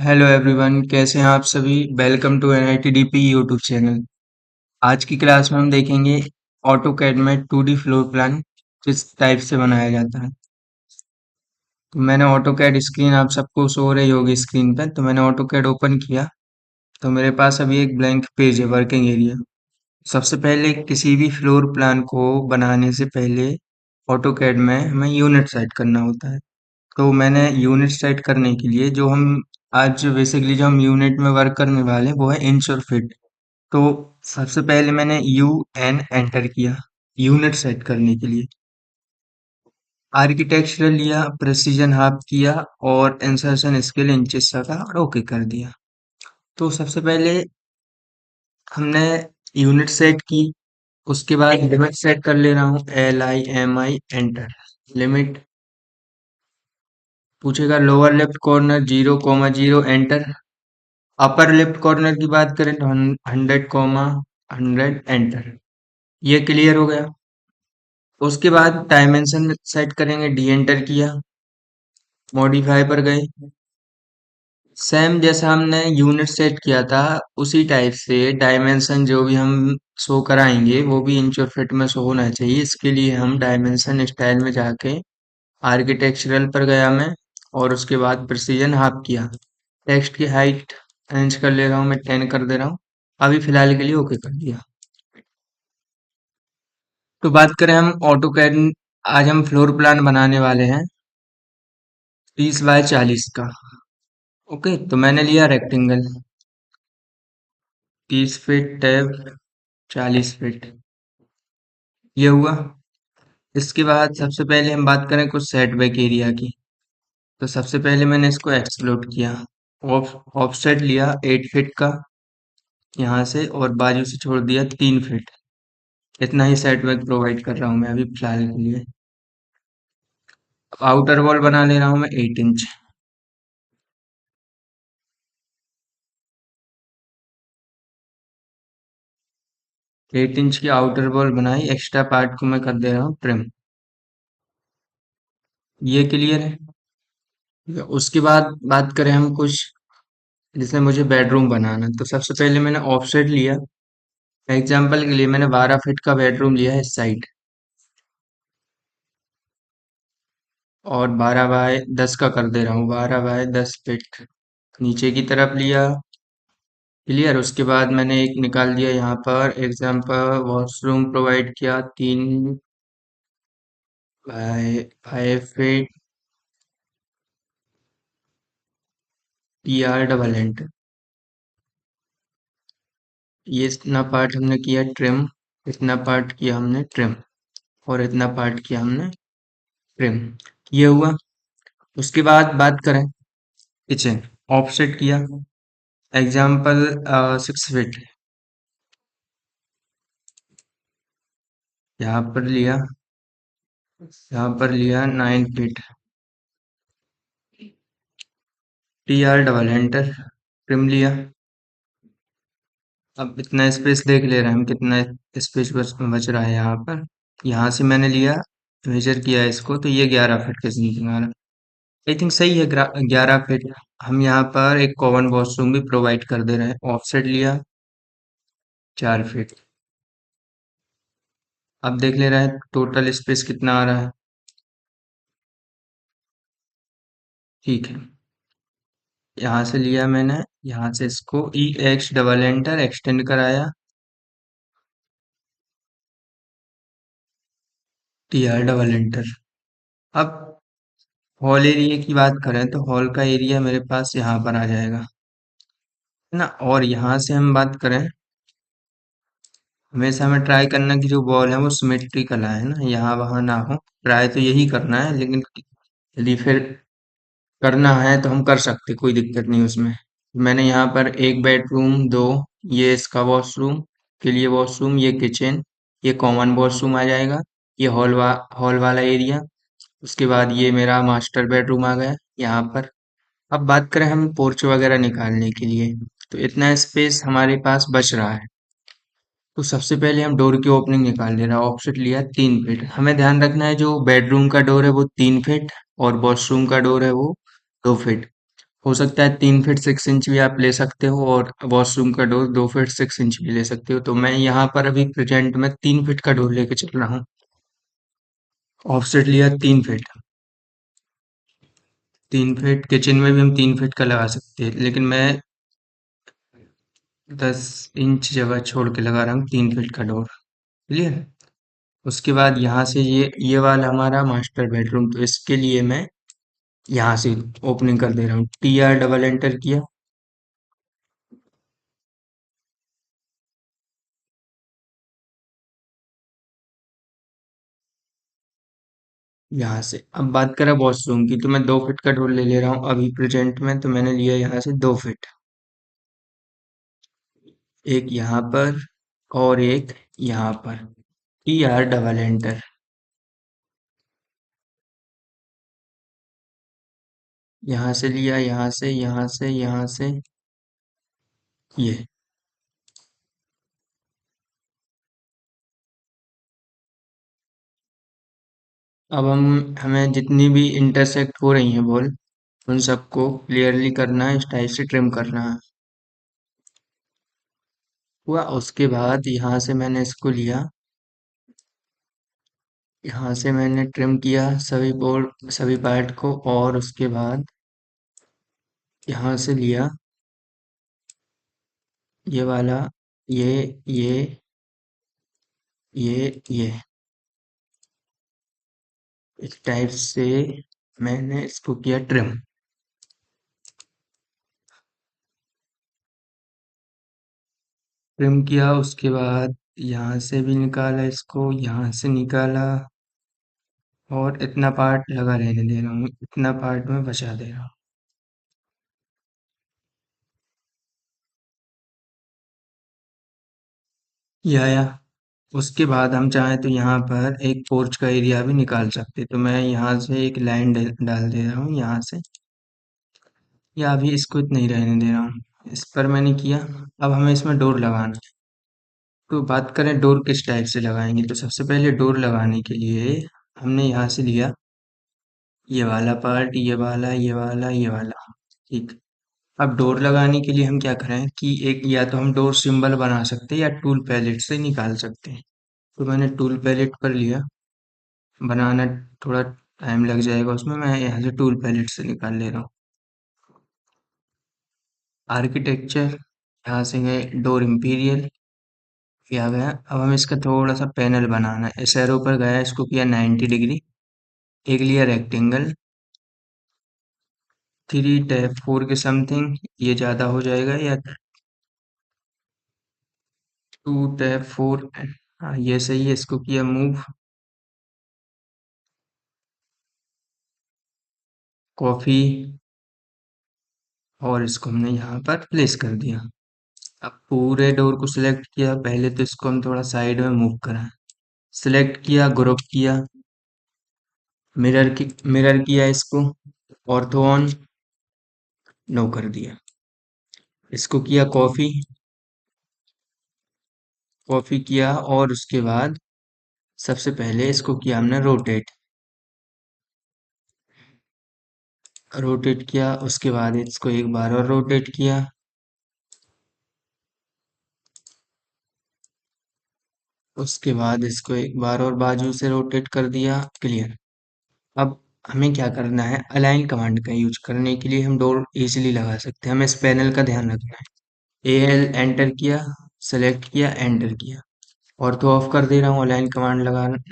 Hello everyone, कैसे हैं आप सभी। Welcome to NITDP YouTube channel. आज की क्लास में हम देखेंगे ऑटो कैड में 2D फ्लोर प्लान किस टाइप से बनाया जाता है। तो मैंने ऑटो कैड स्क्रीन, आप सबको शो हो रही होगी स्क्रीन पर, तो मैंने ऑटो कैड ओपन किया। तो मेरे पास अभी एक ब्लैंक पेज है, वर्किंग एरिया। सबसे पहले किसी भी फ्लोर प्लान को बनाने से पहले ऑटो कैड में हमें यूनिट सेट करना होता है। तो मैंने यूनिट सेट करने के लिए जो हम आज बेसिकली जो हम यूनिट में वर्क करने वाले हैं वो है इंच और फीट। तो सबसे पहले मैंने UN एंटर किया यूनिट सेट करने के लिए। आर्किटेक्चरल लिया, प्रेसिजन हाफ किया और इंसर्शन स्केल इंचेस का और ओके कर दिया। तो सबसे पहले हमने यूनिट सेट की। उसके बाद लिमिट सेट कर ले रहा हूँ, LIMI एंटर। लिमिट पूछेगा lower left corner 0,0 enter. Upper left corner की बात करें तो 100,100 एंटर। ये क्लियर हो गया। उसके बाद डायमेंशन सेट करेंगे, डी एंटर किया। मॉडिफाई पर गए। सेम जैसा हमने यूनिट सेट किया था उसी टाइप से डायमेंशन जो भी हम शो कराएंगे वो भी इंच और फीट में शो होना चाहिए। इसके लिए हम डायमेंशन स्टाइल में जाके आर्किटेक्चरल पर गया मैं, और उसके बाद प्रिसीजन हाफ किया। टेक्स्ट की हाइट अरेंज कर ले रहा हूँ, मैं 10 कर दे रहा हूँ। अभी फिलहाल के लिए ओके कर दिया। तो बात करें हम ऑटो कैड, आज हम फ्लोर प्लान बनाने वाले हैं 30 बाय 40 का। ओके, तो मैंने लिया रेक्टेंगल 30 फीट, टैब 40 फीट। ये हुआ। इसके बाद सबसे पहले हम बात करें कुछ सेटबैक एरिया की। तो सबसे पहले मैंने इसको एक्सप्लोड किया। ऑफसेट लिया 8 फीट का यहाँ से, और बाजू से छोड़ दिया 3 फीट। इतना ही सेटबैक प्रोवाइड कर रहा हूँ मैं अभी फिलहाल के लिए। अब आउटर वॉल बना ले रहा हूँ मैं 8 इंच। 8 इंच की आउटर वॉल बनाई, एक्स्ट्रा पार्ट को मैं कर दे रहा हूँ ट्रिम। ये क्लियर है। ठीक है, उसके बाद बात करें हम कुछ जिसमें मुझे बेडरूम बनाना है। तो सबसे पहले मैंने ऑफसेट लिया। एग्जाम्पल के लिए मैंने 12 फीट का बेडरूम लिया है इस साइड, और 12 बाय 10 का कर दे रहा हूँ, 12 बाय 10 फीट नीचे की तरफ लिया। क्लियर। उसके बाद मैंने एक निकाल दिया यहाँ पर एग्जाम्पल, वॉशरूम प्रोवाइड किया 3 by 5 feet, PR double enter. ये इतना पार्ट हमने किया ट्रिम, इतना पार्ट किया हमने ट्रिम, और इतना पार्ट किया हमने ट्रिम। ये हुआ। उसके बाद बात करें किचन, ऑफसेट किया। एग्जाम्पल 6 फीट यहाँ पर लिया, यहाँ पर लिया 9 feet, PR double enter, trim लिया। अब इतना स्पेस देख ले रहे हैं हम, कितना स्पेस बच रहा है यहाँ पर। यहाँ से मैंने लिया, मेजर किया इसको, तो ये 11 फीट के समथिंग आ रहा है। आई थिंक सही है, 11 फीट। हम यहाँ पर एक कॉमन वॉशरूम भी प्रोवाइड कर दे रहे हैं। ऑफसेट लिया 4 फीट। अब देख ले रहे हैं टोटल स्पेस कितना आ रहा है। ठीक है, यहाँ से लिया मैंने, यहाँ से इसको EX डबल एंटर एक्सटेंड कराया, TR डबल एंटर। अब हॉल एरिया की बात करें तो हॉल का एरिया मेरे पास यहाँ पर आ जाएगा, है ना। और यहाँ से हम बात करें, हमेशा हमें ट्राई करना कि जो बॉल है वो सिमेट्रिकल आए, ना यहाँ वहाँ ना हो। ट्राई तो यही करना है, लेकिन यदि फिर करना है तो हम कर सकते, कोई दिक्कत नहीं उसमें। मैंने यहाँ पर एक बेडरूम, दो, ये इसका वॉशरूम के लिए वॉशरूम, ये किचन, ये कॉमन वॉशरूम आ जाएगा, ये हॉल वाला एरिया। उसके बाद ये मेरा मास्टर बेडरूम आ गया यहाँ पर। अब बात करें हम पोर्च वगैरह निकालने के लिए, तो इतना स्पेस हमारे पास बच रहा है। तो सबसे पहले हम डोर की ओपनिंग निकाल ले रहे हैं। ऑफसेट लिया 3 फीट। हमें ध्यान रखना है जो बेडरूम का डोर है वो 3 फीट, और वॉशरूम का डोर है वो 2 फीट। हो सकता है 3 फीट 6 इंच भी आप ले सकते हो और वॉशरूम का डोर 2 फीट 6 इंच भी ले सकते हो। तो मैं यहाँ पर अभी प्रेजेंट में 3 फीट का डोर लेके चल रहा हूँ। ऑफसेट लिया 3 फीट। 3 फीट किचन में भी हम 3 फीट का लगा सकते हैं, लेकिन मैं 10 इंच जगह छोड़ के लगा रहा हूँ 3 फीट का डोर। क्लियर। उसके बाद यहाँ से ये वाला हमारा मास्टर बेडरूम, तो इसके लिए मैं यहाँ से ओपनिंग कर दे रहा हूँ। TR डबल एंटर किया। यहाँ से अब बात करें वॉशरूम की, तो मैं 2 फीट का डोर ले ले रहा हूँ अभी प्रेजेंट में। तो मैंने लिया यहाँ से 2 फीट, एक यहाँ पर और एक यहाँ पर। TR double enter. यहाँ से लिया, यहाँ से, यहाँ से, यहाँ से, ये। अब हमें जितनी भी इंटरसेक्ट हो रही हैं बॉल, उन सबको क्लियरली करना है, इस टाइप से ट्रिम करना है। हुआ। उसके बाद यहाँ से मैंने इसको लिया, यहाँ से मैंने ट्रिम किया सभी पार्ट को, और उसके बाद यहाँ से लिया ये वाला, ये ये ये इस टाइप से मैंने इसको किया ट्रिम। ट्रिम किया उसके बाद यहाँ से भी निकाला इसको, यहाँ से निकाला, और इतना पार्ट लगा रहने दे रहा हूँ, इतना पार्ट में बचा दे रहा हूँ। ये आया। उसके बाद हम चाहें तो यहाँ पर एक पोर्च का एरिया भी निकाल सकते, तो मैं यहाँ से एक लाइन डाल दे रहा हूँ यहाँ से, या अभी इसको इतना ही रहने दे रहा हूँ। इस पर मैंने किया। अब हमें इसमें डोर लगाना है। तो बात करें डोर किस टाइप से लगाएंगे, तो सबसे पहले डोर लगाने के लिए हमने यहाँ से लिया ये वाला पार्ट, ये वाला, ये वाला, ये वाला। ठीक। अब डोर लगाने के लिए हम क्या करें कि एक या तो हम डोर सिंबल बना सकते हैं या टूल पैलेट से निकाल सकते हैं। तो मैंने टूल पैलेट पर लिया। बनाना थोड़ा टाइम लग जाएगा उसमें, मैं यहाँ से टूल पैलेट से निकाल ले रहा हूँ। आर्किटेक्चर, यहाँ से गए डोर इंपीरियल, ये आ गया। अब हमें इसका थोड़ा सा पैनल बनाना है। इस एरो पर गया, इसको किया 90 डिग्री। एक लिया रेक्टेंगल, 3 टैप 4 के समथिंग, ये ज़्यादा हो जाएगा, या 2 टैप 4। हाँ ये सही है। इसको किया मूव, कॉफी, और इसको हमने यहाँ पर प्लेस कर दिया। अब पूरे डोर को सिलेक्ट किया। पहले तो इसको हम थोड़ा साइड में मूव करें। सिलेक्ट किया, ग्रुप किया, मिरर किया इसको, ऑर्थो ऑन, नो कर दिया। इसको किया कॉफी, कॉफी किया, और उसके बाद सबसे पहले इसको किया हमने रोटेट, रोटेट किया। उसके बाद इसको एक बार और रोटेट किया। उसके बाद इसको एक बार और बाजू से रोटेट कर दिया। क्लियर। अब हमें क्या करना है, अलाइन कमांड का यूज करने के लिए हम डोर इजीली लगा सकते हैं। हमें इस पैनल का ध्यान रखना है। AL एंटर किया, सेलेक्ट किया, एंटर किया। ऑर्थो ऑफ कर दे रहा हूँ। अलाइन कमांड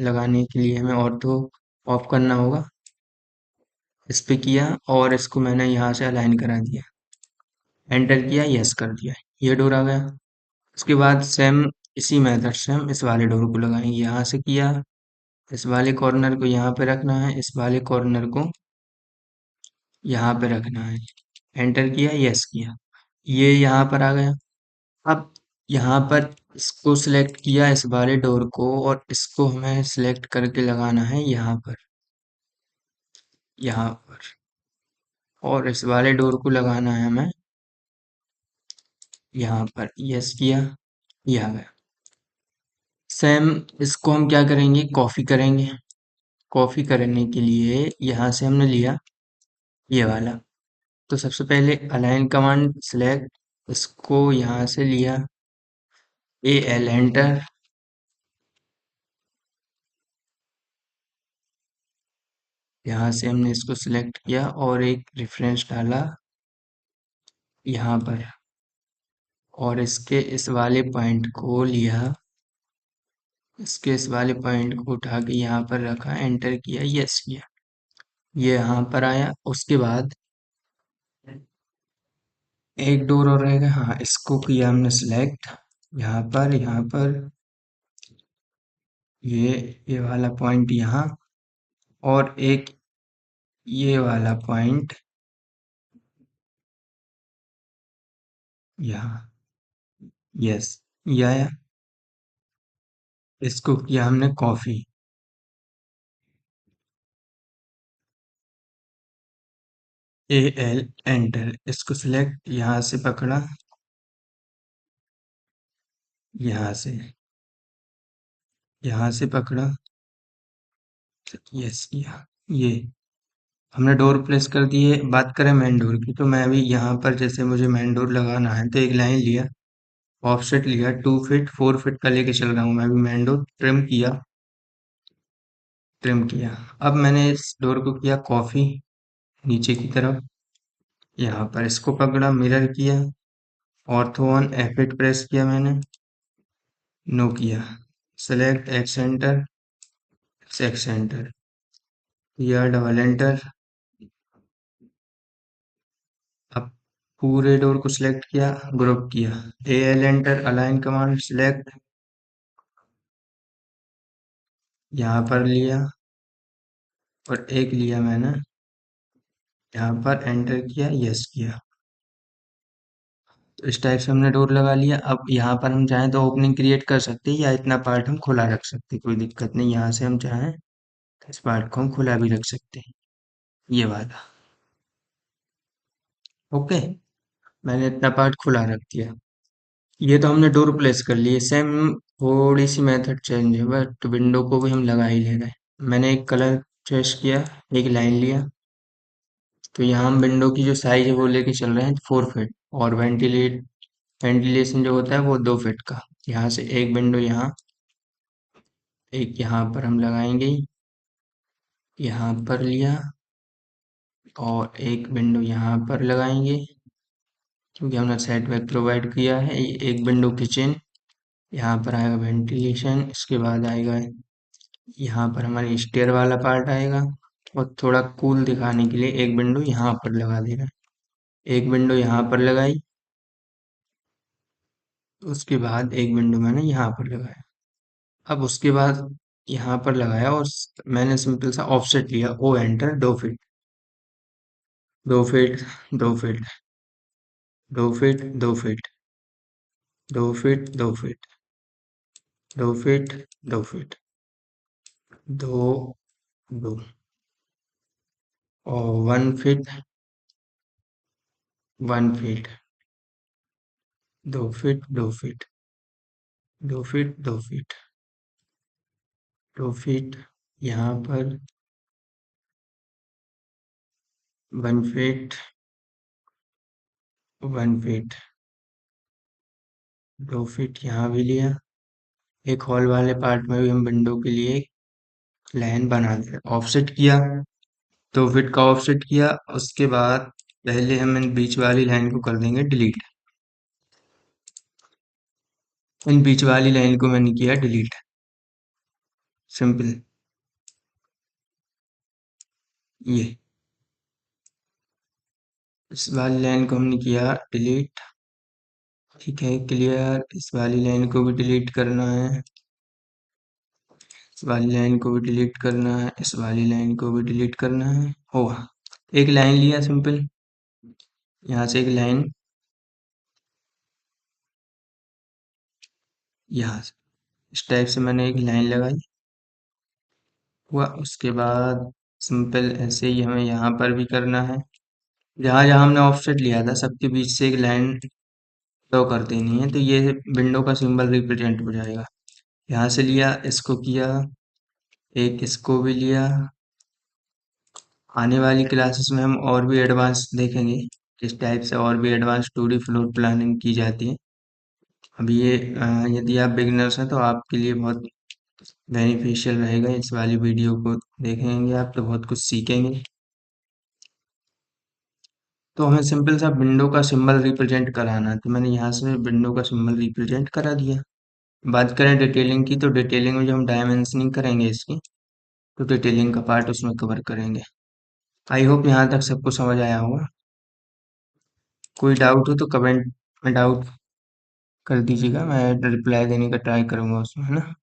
लगाने के लिए हमें ऑर्थो ऑफ करना होगा। इस पे किया, और इसको मैंने यहाँ से अलाइन करा दिया। एंटर किया, यस कर दिया। ये डोर आ गया। उसके बाद सेम इसी मेथड से हम इस वाले डोर को लगाएंगे। यहाँ से किया, इस वाले कॉर्नर को यहाँ पे रखना है, इस वाले कॉर्नर को यहाँ पे रखना है। एंटर किया, यस किया, ये यहाँ पर आ गया। अब यहाँ पर इसको सिलेक्ट किया, इस वाले डोर को, और इसको हमें सिलेक्ट करके लगाना है यहाँ पर, यहाँ पर, और इस वाले डोर को लगाना है हमें यहाँ पर। यस किया, ये आ गया। सेम इसको हम क्या करेंगे, कॉपी करेंगे। कॉपी करने के लिए यहाँ से हमने लिया ये वाला, तो सबसे पहले अलाइन कमांड सिलेक्ट, इसको यहाँ से लिया, ए एल एंटर, यहाँ से हमने इसको सिलेक्ट किया और एक रेफरेंस डाला यहाँ पर, और इसके इस वाले पॉइंट को लिया, इसके इस वाले पॉइंट को उठा के यहाँ पर रखा, एंटर किया, यस किया, ये यहाँ पर आया। उसके बाद एक डोर और रहेगा, हाँ इसको किया हमने सिलेक्ट, यहाँ पर ये वाला पॉइंट यहाँ, और एक ये वाला पॉइंट यहाँ, यस, ये आया। इसको किया हमने कॉफी, ए एल एंटर, इसको सिलेक्ट, यहाँ से पकड़ा, यहाँ से, यहाँ से पकड़ा, यस किया, ये हमने डोर प्लेस कर दी है। बात करें मेन डोर की, तो मैं अभी यहाँ पर जैसे मुझे मेन डोर लगाना है तो एक लाइन लिया, ऑफसेट लिया, 2 फीट 4 फीट का लेके चल रहा हूँ मैं अभी, मेन डोर ट्रिम किया, ट्रिम किया। अब मैंने इस डोर को किया कॉफी नीचे की तरफ, यहाँ पर इसको पकड़ा, मिरर किया, ऑर्थो ऑन F8 प्रेस किया मैंने, नो किया, select x centre, x centre, या डबल एंटर। अब पूरे डोर को सिलेक्ट किया, ग्रुप किया, A L enter, align command select, यहाँ पर लिया, और एक लिया मैंने, यहाँ पर एंटर किया, यस किया। तो इस टाइप से हमने डोर लगा लिया। अब यहाँ पर हम चाहें तो ओपनिंग क्रिएट कर सकते हैं, या इतना पार्ट हम खुला रख सकते हैं, कोई दिक्कत नहीं। यहाँ से हम चाहें तो इस पार्ट को हम खुला भी रख सकते हैं, ये वाला, ओके। मैंने इतना पार्ट खुला रख दिया। ये तो हमने डोर प्लेस कर लिए, सेम थोड़ी सी मेथड चेंज है, बट विंडो को भी हम लगा ही ले रहे हैं। मैंने एक कलर चॉइस किया, एक लाइन लिया, तो यहाँ हम विंडो की जो साइज है वो लेके चल रहे हैं 4 फीट, और वेंटिलेशन जो होता है वो 2 फीट का। यहाँ से एक विंडो यहाँ, एक यहाँ पर हम लगाएंगे, यहाँ पर लिया, और एक विंडो यहाँ पर लगाएंगे, क्योंकि हमने सेट बैक प्रोवाइड किया है। एक विंडो किचन, यहाँ पर आएगा वेंटिलेशन, इसके बाद आएगा यहाँ पर हमारी स्टेयर वाला पार्ट आएगा, और थोड़ा कूल दिखाने के लिए एक विंडो यहाँ पर लगा दे रहा है। एक विंडो यहाँ पर लगाई, उसके बाद एक विंडो मैंने यहाँ पर लगाया। अब उसके बाद यहाँ पर लगाया, और मैंने सिंपल सा ऑफसेट लिया, O enter, 2 feet, 2 feet, 2 feet, 2 feet, 2 feet, 2 feet, 2 feet, 2 feet, 2 feet, दो, दो, और 1 feet, 1 feet, 2 feet, 2 feet, 2 feet, 2 feet, 2 feet, यहाँ पर 1 फीट, 1 फीट, 2 फीट यहाँ भी लिया। एक हॉल वाले पार्ट में भी हम विंडो के लिए एक लाइन बना दे, ऑफसेट किया, 2 फीट का ऑफसेट किया। उसके बाद पहले हम इन बीच वाली लाइन को कर देंगे डिलीट, इन बीच वाली लाइन को मैंने किया डिलीट, सिंपल, ये इस वाली लाइन को हमने किया डिलीट, ठीक है, क्लियर। इस वाली लाइन को भी डिलीट करना है, इस वाली लाइन को भी डिलीट करना है, इस वाली लाइन को भी डिलीट करना है, होगा। एक लाइन लिया सिंपल, यहाँ से एक लाइन, यहाँ से इस टाइप से मैंने एक लाइन लगाई, हुआ। उसके बाद सिंपल ऐसे ही हमें यहाँ पर भी करना है, जहाँ जहाँ हमने ऑफसेट लिया था सबके बीच से एक लाइन ड्रॉ कर देनी है, तो ये विंडो का सिंबल रिप्रेजेंट हो जाएगा। यहाँ से लिया, इसको किया, एक इसको भी लिया। आने वाली क्लासेस में हम और भी एडवांस देखेंगे, इस टाइप से और भी एडवांस 2D फ्लोर प्लानिंग की जाती है। अभी ये यदि आप बिगिनर्स हैं तो आपके लिए बहुत बेनिफिशियल रहेगा। इस वाली वीडियो को देखेंगे आप तो बहुत कुछ सीखेंगे। तो हमें सिंपल सा विंडो का सिंबल रिप्रेजेंट कराना है, तो मैंने यहाँ से विंडो का सिंबल रिप्रेजेंट करा दिया। बात करें डिटेलिंग की, तो डिटेलिंग में जो हम डायमेंशनिंग करेंगे इसकी, तो डिटेलिंग का पार्ट उसमें कवर करेंगे। आई होप यहाँ तक सबको समझ आया होगा। कोई डाउट हो तो कमेंट में डाउट कर दीजिएगा, मैं रिप्लाई देने का ट्राई करूंगा उसमें, है ना।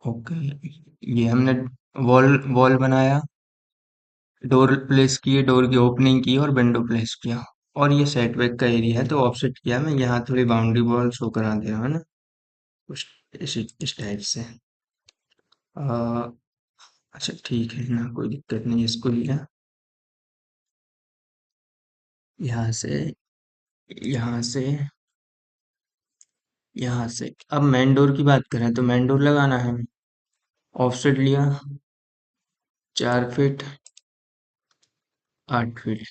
ओके, ये हमने वॉल वॉल बनाया, डोर प्लेस किए, डोर की ओपनिंग की और विंडो प्लेस किया। और ये सेटबैक का एरिया है तो ऑफसेट किया मैं यहाँ, थोड़ी बाउंड्री वॉल शो करा दे रहा हूँ, है ना। कुछ इस टाइप से। अ, अच्छा ठीक है ना, कोई दिक्कत नहीं, इसको लिया यहाँ से, यहाँ से, यहाँ से। अब मेन डोर की बात करें तो मेन डोर लगाना है, ऑफसेट लिया 4 फीट 8 फीट,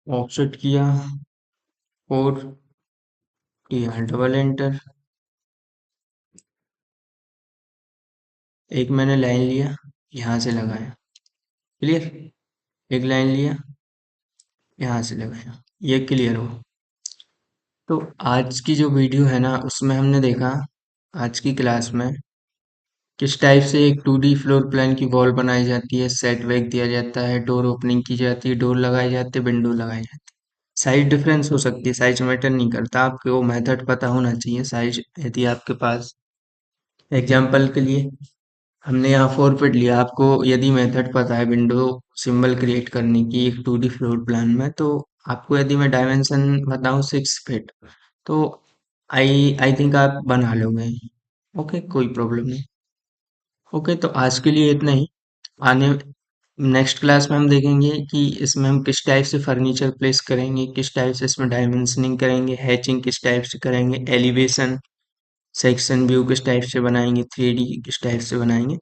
ऑफसेट किया 4, किया डबल एंटर। एक मैंने लाइन लिया, यहाँ से लगाया, क्लियर। एक लाइन लिया, यहाँ से लगाया, ये क्लियर हो। तो आज की जो वीडियो है ना उसमें हमने देखा, आज की क्लास में किस टाइप से एक 2D फ्लोर प्लान की वॉल बनाई जाती है, सेट बैक दिया जाता है, डोर ओपनिंग की जाती है, डोर लगाए जाते हैं, विंडो लगाई जाती है। साइज डिफरेंस हो सकती है, साइज मैटर नहीं करता, आपको वो मेथड पता होना चाहिए। साइज यदि आपके पास, एग्जाम्पल के लिए हमने यहाँ 4 फीट लिया, आपको यदि मेथड पता है विंडो सिंबल क्रिएट करने की एक 2D फ्लोर प्लान में, तो आपको यदि मैं डायमेंशन बताऊँ 6 फीट, तो आई थिंक आप बना लोगे। ओके, कोई प्रॉब्लम नहीं। ओके, तो आज के लिए इतना ही। आने नेक्स्ट क्लास में हम देखेंगे कि इसमें हम किस टाइप से फर्नीचर प्लेस करेंगे, किस टाइप से इसमें डायमेंशनिंग करेंगे, हैचिंग किस टाइप से करेंगे, एलिवेशन सेक्शन व्यू किस टाइप से बनाएंगे, 3D किस टाइप से बनाएंगे।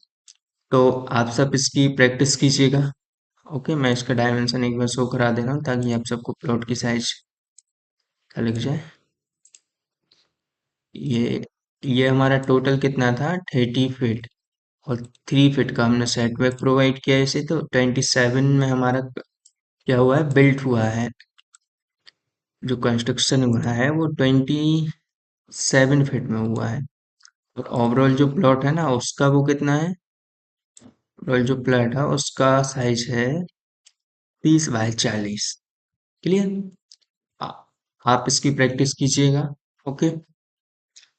तो आप सब इसकी प्रैक्टिस कीजिएगा। ओके, मैं इसका डायमेंशन एक बार शो करा दे रहा हूँ ताकि आप सबको प्लॉट की साइज का लग जाए। ये ये हमारा टोटल कितना था, 30 फीट, और 3 फीट का हमने सेटबैक प्रोवाइड किया है इसे, तो 27 में हमारा क्या हुआ है, बिल्ट हुआ है। जो कंस्ट्रक्शन हुआ है वो 27 फीट में हुआ है। और ओवरऑल जो प्लॉट है ना उसका वो कितना है, ओवरऑल जो प्लॉट है उसका साइज है 30 बाय 40। क्लियर। आप इसकी प्रैक्टिस कीजिएगा। ओके।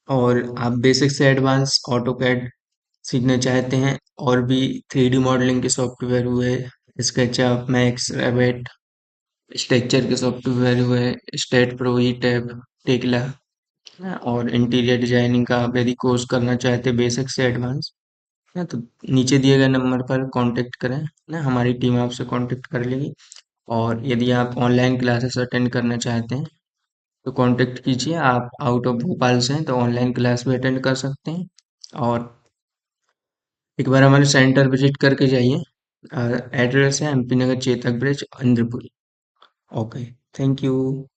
और आप बेसिक से एडवांस ऑटो कैड सीखना चाहते हैं, और भी 3D मॉडलिंग के सॉफ्टवेयर हुए, स्केचअप, मैक्स, रेविट, स्ट्रक्चर के सॉफ्टवेयर हुए, स्टेट प्रो, ई टैब, टेक्ला, और इंटीरियर डिजाइनिंग का आप यदि कोर्स करना चाहते हैं बेसिक से एडवांस, है तो नीचे दिए गए नंबर पर कांटेक्ट करें ना, हमारी टीम आपसे कांटेक्ट कर लेगी। और यदि आप ऑनलाइन क्लासेस अटेंड करना चाहते हैं तो कांटेक्ट कीजिए। आप आउट ऑफ भोपाल से हैं तो ऑनलाइन क्लास भी अटेंड कर सकते हैं। और एक बार हमारे सेंटर विजिट करके जाइए। एड्रेस है MP Nagar Chetak bridge, Indrapuri. Okay, thank you.